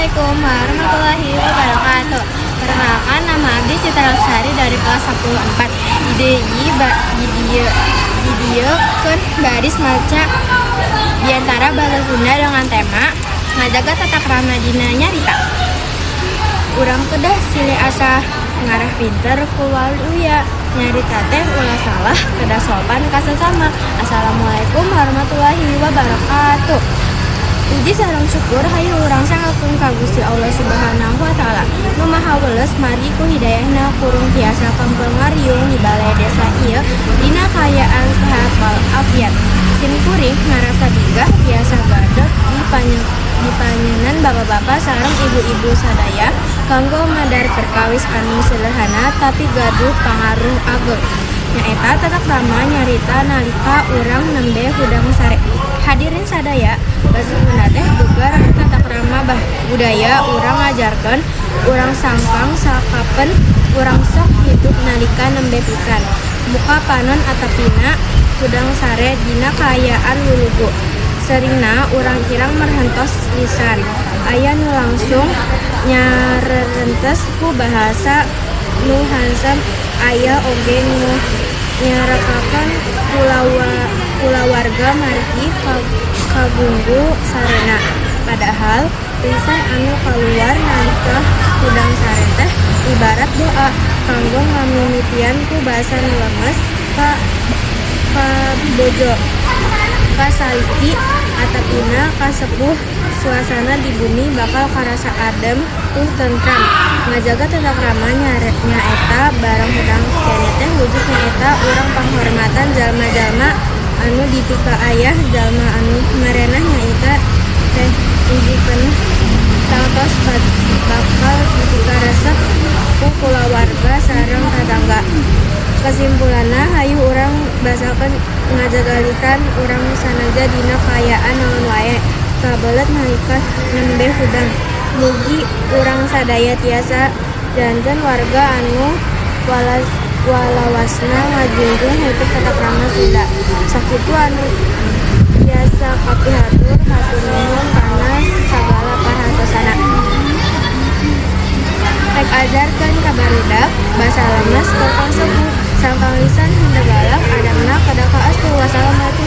Assalamualaikum warahmatullahi wabarakatuh. Perkenalkan, nama Abdi Citra Lestari dari kelas 14 video baris maca diantara bahasa Sunda dengan tema ngajaga tata krama dina nyarita. Urang kedah silih asa ngarah pinter kuwaluya nyarita teh ulah salah kedah sopan kasesama. Assalamualaikum warahmatullahi wabarakatuh. Puji sareng syukur hayu urang sangakeun ka Gusti Allah Subhanahu wa taala nu maha weles mari ku hidayahna kurung tiasa pangpengariung di balai desa ieu dina kaayaan sehat walafiat. Simkuring ngarasa digah tiasa gadeg di panyenan bapak-bapak sareng ibu-ibu sadaya kanggo madar perkawis anu sederhana tapi gaduh pangaruh ageng. Nyaeta tata krama nyarita nalika urang nembe hudang sare. Hadirin sadaya, basa Sunda teh bubar tata krama budaya urang ngajarkeun urang sangkang sakapen urang sok hidup nalika nembe pisan. Muka panon atapina hudang sare dina kaayaan lulugu. Seringna urang kirang merhentos lisan. Aya nu langsung nyarerentes ku bahasa nu hansem, aya oge nu nyarakakan kulawarga margi kabunggu sarena. Padahal lisan anu kaluar nalika hudang sare teh ibarat doa kanggo ngamimitian ku basa nu lemes ka bojo kasaliti atapina kasepuh suasana di bumi bakal karasa adem tentram. Ngajaga tata krama nyaeta barang hudang keneh teh wujud nyaeta urang panghormatan jalma-jalma anu dipika ayah jalma anu marenah nyaeta teh ujikeun tangtos bakal dipika resep ku kulawarga sareng tetangga. Kesimpulanna hayu urang basakeun ngajagalikan urang sanaja dina kaayaan naon wae kabelet nalika nembe hudang. Mugi urang sadaya tiasa janten warga anu walawasna ngajunjung hukum tata krama Sunda. Sakitu anu tiasa kapihatur hatur nuhun kana sagala pahartosana. Rek ajarkeun ka barudak basa lemes teu sepuh sangkang lisan henteu galak adamna kada kaastu. Wassalamualaikum